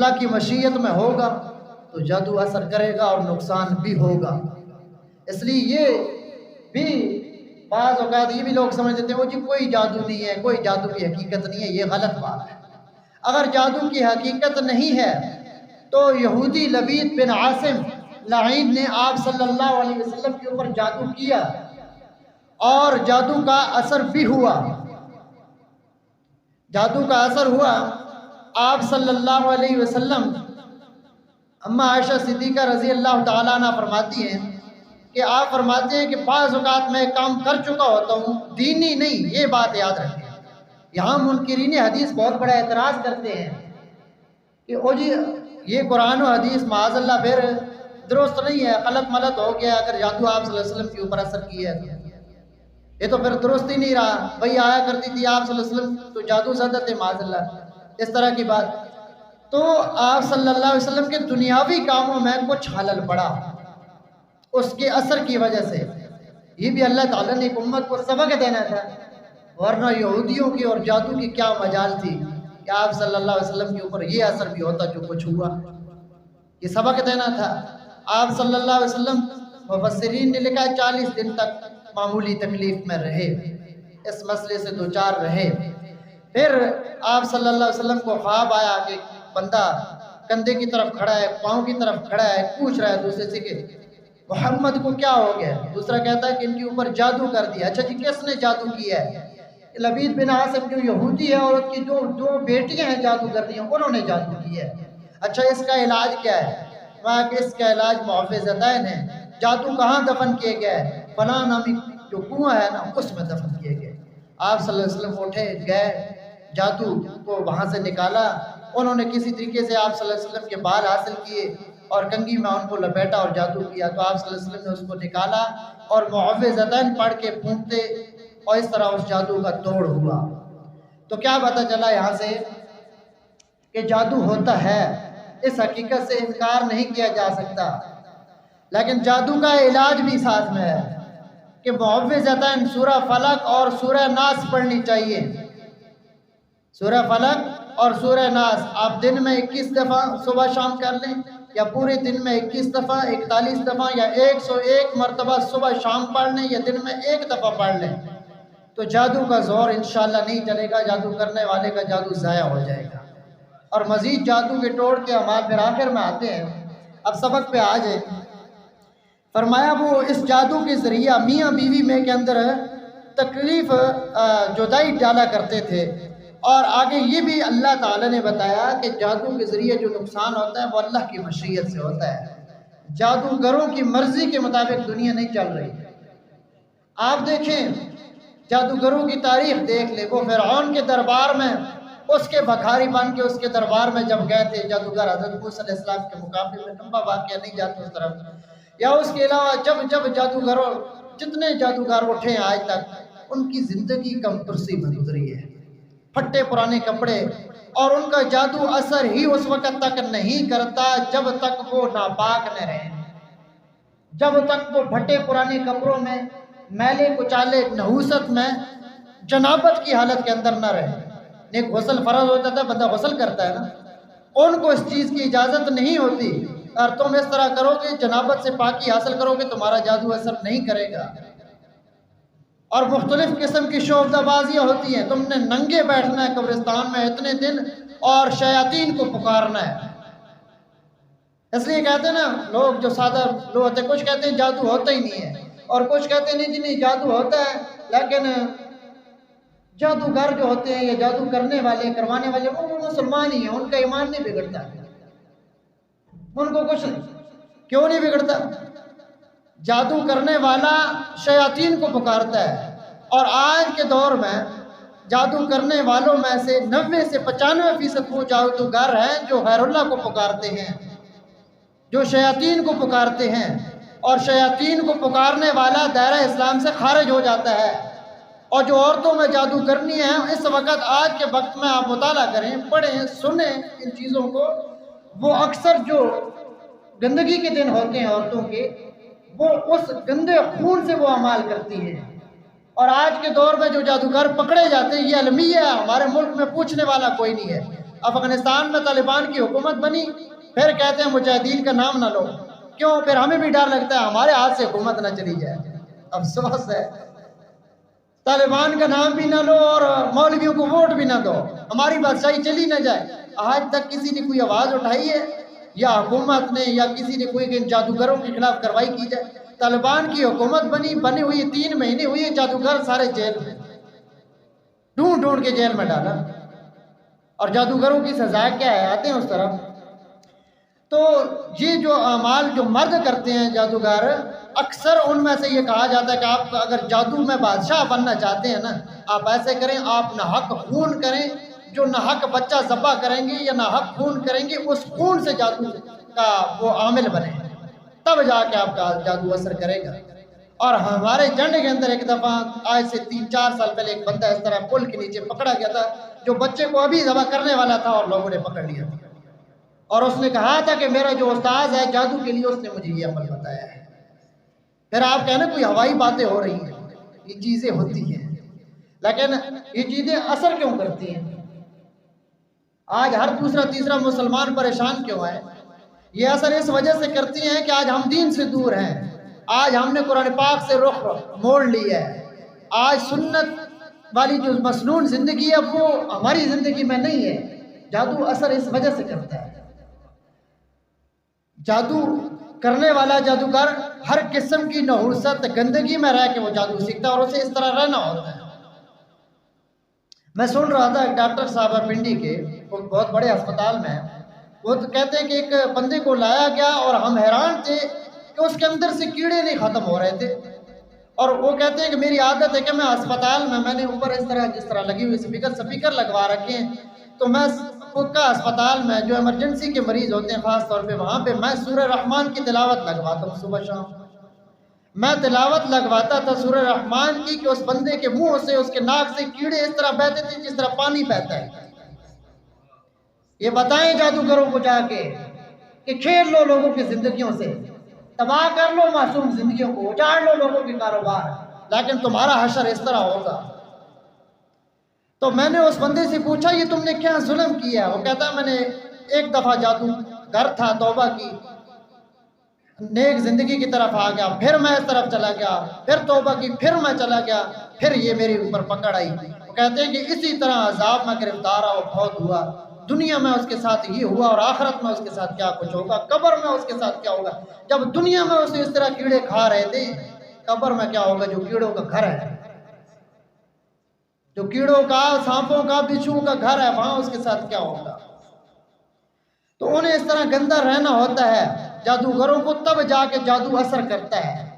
اللہ کی مشیت میں ہوگا تو جادو اثر کرے گا اور نقصان بھی ہوگا۔ اس لیے یہ بھی بعض اوقات یہ بھی لوگ سمجھتے ہیں وہ جی کوئی جادو نہیں ہے، کوئی جادو کی حقیقت نہیں ہے، یہ غلط بات ہے۔ اگر جادو کی حقیقت نہیں ہے تو یہودی لبید بن عاصم لعین نے آپ صلی اللہ علیہ وسلم کے اوپر جادو کیا اور جادو کا اثر بھی ہوا، جادو کا اثر ہوا۔ آپ صلی اللہ علیہ وسلم، اماں عائشہ صدیقہ رضی اللہ تعالیٰ عنہ فرماتی ہیں کہ آپ فرماتے ہیں کہ بعض اوقات میں کام کر چکا ہوتا ہوں، دینی نہیں، یہ بات یاد رکھیں۔ یہاں منکرین حدیث بہت بڑا اعتراض کرتے ہیں کہ او جی یہ قرآن و حدیث معاذ اللہ پھر درست نہیں ہے، غلط ملت ہو گیا، اگر جادو آپ صلی اللہ علیہ وسلم کے اوپر اثر کیا ہے یہ تو پھر درست ہی نہیں رہا، وہی آیا کرتی تھی آپ صلی اللہ علیہ وسلم تو جادو زدہ تھے معاذ اللہ، اس طرح کی بات۔ تو آپ صلی اللہ علیہ وسلم کے دنیاوی کاموں میں کچھ خلل پڑا اس کے اثر کی وجہ سے، یہ بھی اللہ تعالیٰ نے ایک امت کو سبق دینا تھا، ورنہ یہودیوں کی اور جادو کی کیا مجال تھی کہ آپ صلی اللہ علیہ وسلم کے اوپر یہ اثر بھی ہوتا جو کچھ ہوا، یہ سبق دینا تھا۔ آپ صلی اللہ علیہ وسلم، مفسرین نے لکھا ہے 40 دن تک معمولی تکلیف میں رہے، اس مسئلے سے دوچار رہے۔ پھر آپ صلی اللہ علیہ وسلم کو خواب آیا کہ بندہ کندھے کی طرف کھڑا ہے، پاؤں کی طرف کھڑا ہے، پوچھ رہا ہے دوسرے سے کہ محمد کو کیا ہو گیا؟ دوسرا کہتا ہے کہ ان کے اوپر جادو کر دیا۔ اچھا جی کس نے جادو کیا ہے؟ لبید بن عاصم جو یہودی ہے اور اس کی جو دو بیٹیاں ہیں جادوگرنی ہیں، انہوں نے جادو کیا ہے۔ اچھا اس کا علاج کیا ہے؟ وہاں کہ اس کا علاج معوذتین ہے۔ جادو کہاں دفن کیے گئے؟ فلاں نامی جو کنواں ہے نا اس میں دفن کیے گئے۔ آپ صلی اللہ علیہ وسلم اٹھے گئے، جادو کو وہاں سے نکالا، انہوں نے کسی طریقے سے آپ صلی اللہ علیہ وسلم کے بال حاصل کیے اور کنگھی میں ان کو لپیٹا اور جادو کیا، تو آپ صلی اللہ علیہ وسلم نے اس کو نکالا اور معوذتین پڑھ کے پھونکتے اور اس طرح اس جادو کا توڑ ہوا۔ تو کیا پتہ چلا یہاں سے کہ جادو ہوتا ہے، اس حقیقت سے انکار نہیں کیا جا سکتا، لیکن جادو کا علاج بھی ساتھ میں ہے کہ معوذتین سورہ فلق اور سورہ ناس پڑھنی چاہیے۔ سورہ فلق اور سورہ ناس آپ دن میں 21 دفعہ صبح شام کر لیں، یا پورے دن میں 21 دفعہ، 41 دفعہ، یا 101 مرتبہ صبح شام پڑھ لیں، یا دن میں 1 دفعہ پڑھ لیں، تو جادو کا زور انشاءاللہ نہیں چلے گا، جادو کرنے والے کا جادو ضائع ہو جائے گا۔ اور مزید جادو کے توڑ کے اعمال پھر آخر میں آتے ہیں۔ اب سبق پہ آ جائیں۔ فرمایا وہ اس جادو کے ذریعہ میاں بیوی میں کے اندر تکلیف جدائی ڈالا کرتے تھے، اور آگے یہ بھی اللہ تعالیٰ نے بتایا کہ جادو کے ذریعے جو نقصان ہوتا ہے وہ اللہ کی مشیت سے ہوتا ہے، جادوگروں کی مرضی کے مطابق دنیا نہیں چل رہی۔ آپ دیکھیں جادوگروں کی تاریخ دیکھ لیں، وہ فرعون کے دربار میں اس کے بکھاری بن کے اس کے دربار میں جب گئے تھے جادوگر، حضرت موسیٰ علیہ السلام کے مقابلے میں، لمبا واقعہ نہیں جاتا اس طرف، یا اس کے علاوہ جب جادوگروں جتنے جادوگر اٹھے ہیں آج تک، ان کی زندگی کم ترسی میں گزری ہے، پھٹے پرانے کپڑے، اور ان کا جادو اثر ہی اس وقت تک نہیں کرتا جب تک وہ ناپاک نہ رہے، جب تک وہ پھٹے پرانے کپڑوں میں، میلے کچالے نحوست میں، جنابت کی حالت کے اندر نہ رہے۔ ایک غسل فرض ہوتا تھا، بندہ غسل کرتا ہے نا، ان کو اس چیز کی اجازت نہیں ہوتی، اور تم اس طرح کرو گے، جنابت سے پاکی حاصل کرو گے، تمہارا جادو اثر نہیں کرے گا۔ اور مختلف قسم کی شعبدہ بازیاں ہوتی ہیں، تم نے ننگے بیٹھنا ہے قبرستان میں اتنے دن اور شیاطین کو پکارنا ہے۔ اس لیے کہتے ہیں نا لوگ جو سادہ لوگ ہوتے ہیں، کچھ کہتے ہیں جادو ہوتا ہی نہیں ہے، اور کچھ کہتے ہیں نہیں جی نہیں جادو ہوتا ہے، لیکن جادوگر جو ہوتے ہیں یا جادو کرنے والے کروانے والے وہ مسلمان ہی ہیں، ان کا ایمان نہیں بگڑتا، ان کو کچھ نہیں، کیوں نہیں بگڑتا؟ جادو کرنے والا شیاطین کو پکارتا ہے، اور آج کے دور میں جادو کرنے والوں میں سے 90 سے 95% وہ جادوگر ہیں جو غیر اللہ کو پکارتے ہیں، جو شیاطین کو پکارتے ہیں، اور شیاطین کو پکارنے والا دائرہ اسلام سے خارج ہو جاتا ہے۔ اور جو عورتوں میں جادو کرنی ہے اس وقت آج کے وقت میں آپ مطالعہ کریں، پڑھیں، سنیں ان چیزوں کو، وہ اکثر جو گندگی کے دن ہوتے ہیں عورتوں کے، وہ اس گندے خون سے وہ اعمال کرتی ہیں۔ اور آج کے دور میں جو جادوگر پکڑے جاتے ہیں یہ المیہ ہے، ہمارے ملک میں پوچھنے والا کوئی نہیں ہے، افغانستان میں طالبان کی حکومت بنی، پھر کہتے ہیں مجاہدین کا نام نہ لو، کیوں؟ پھر ہمیں بھی ڈر لگتا ہے ہمارے ہاتھ سے حکومت نہ چلی جائے۔ افسوس ہے، طالبان کا نام بھی نہ لو اور مولویوں کو ووٹ بھی نہ دو، ہماری بادشاہی چلی نہ جائے۔ آج تک کسی نے کوئی آواز اٹھائی ہے یا حکومت نے یا کسی نے کوئی ان جادوگروں کے خلاف کارروائی کی جائے؟ طالبان کی حکومت بنی ہوئی 3 مہینے ہوئے، جادوگر سارے جیل میں، ڈھونڈ ڈھونڈ کے جیل میں ڈالا۔ اور جادوگروں کی سزا کیا ہے؟ آتے ہیں اس طرف۔ تو یہ جو اعمال جو مرد کرتے ہیں جادوگر، اکثر ان میں سے یہ کہا جاتا ہے کہ آپ اگر جادو میں بادشاہ بننا چاہتے ہیں نا، آپ ایسے کریں، آپ ناحق خون کریں، جو ناحق بچہ ذبح کریں گے یا ناحق خون کریں گے، اس خون سے جادو کا وہ عامل بنے، تب جا کے آپ کا جادو اثر کرے گا۔ اور ہمارے جنڈ کے اندر ایک دفعہ آج سے 3-4 سال پہلے ایک بندہ اس طرح پل کے نیچے پکڑا گیا تھا، جو بچے کو ابھی ذبح کرنے والا تھا، اور لوگوں نے پکڑ لیا تھا، اور اس نے کہا تھا کہ میرا جو استاذ ہے جادو کے لیے، اس نے مجھے یہ عمل بتایا ہے۔ پھر آپ کہنا کوئی ہوائی باتیں ہو رہی ہیں، یہ چیزیں ہوتی ہیں، لیکن یہ چیزیں اثر کیوں کرتی ہیں؟ آج ہر دوسرا تیسرا مسلمان پریشان کیوں ہے؟ یہ اثر اس وجہ سے کرتی ہیں کہ آج ہم دین سے دور ہیں، آج ہم نے قرآن پاک سے رخ موڑ لیا ہے، آج سنت والی جو مسنون زندگی ہے وہ ہماری زندگی میں نہیں ہے۔ جادو اثر اس وجہ سے کرتا ہے۔ جادو کرنے والا جادوگر ہر قسم کی نحوست گندگی میں رہ کے وہ جادو سیکھتا ہے، اور اسے اس طرح رہنا ہوتا ہے۔ میں سن رہا تھا ایک ڈاکٹر صاحب ہے پنڈی کے، وہ بہت بڑے ہسپتال میں، وہ تو کہتے ہیں کہ ایک بندے کو لایا گیا اور ہم حیران تھے کہ اس کے اندر سے کیڑے نہیں ختم ہو رہے تھے، اور وہ کہتے ہیں کہ میری عادت ہے کہ میں ہسپتال میں نے اوپر اس طرح جس طرح لگی ہوئی سپیکر لگوا رکھے ہیں، تو میں کا ہسپتال میں جو ایمرجنسی کے مریض ہوتے ہیں خاص طور پہ، وہاں پہ میں سورہ رحمان کی تلاوت لگواتا ہوں صبح شام۔ میں تلاوت لگواتا تھا سورہ رحمان کی کہ اس بندے کے منہ سے، اس کے ناک سے کیڑے اس طرح بہتے تھے جس طرح پانی بہتا ہے۔ یہ بتائیں جادوگروں کو جا کے کہ کھیل لو لوگوں کی زندگیوں سے، تباہ کر لو معصوم زندگیوں کو، اجاڑ لو لوگوں کے کاروبار، لیکن تمہارا حشر اس طرح ہوگا۔ تو میں نے اس بندے سے پوچھا یہ تم نے کیا ظلم کیا؟ وہ کہتا ہے میں نے ایک دفعہ جادو گھر تھا، توبہ کی، نیک زندگی کی طرف آ گیا، پھر میں اس طرف چلا گیا، پھر توبہ کی، پھر میں چلا گیا، پھر یہ میرے اوپر پکڑ آئی۔ وہ کہتے ہیں کہ اسی طرح عذاب میں گرفتار اور فوت ہوا، دنیا میں اس کے ساتھ یہ ہوا، اور آخرت میں اس کے ساتھ کیا کچھ ہوگا، قبر میں اس کے ساتھ کیا ہوگا۔ جب دنیا میں اسے اس طرح کیڑے کھا رہے تھے، قبر میں کیا ہوگا جو کیڑوں کا گھر ہے، جو کیڑوں کا، سانپوں کا، بچھوؤں کا گھر ہے، وہاں اس کے ساتھ کیا ہوگا۔ تو انہیں اس طرح گندا رہنا ہوتا ہے جادوگروں کو، تب جا کے جادو اثر کرتا ہے۔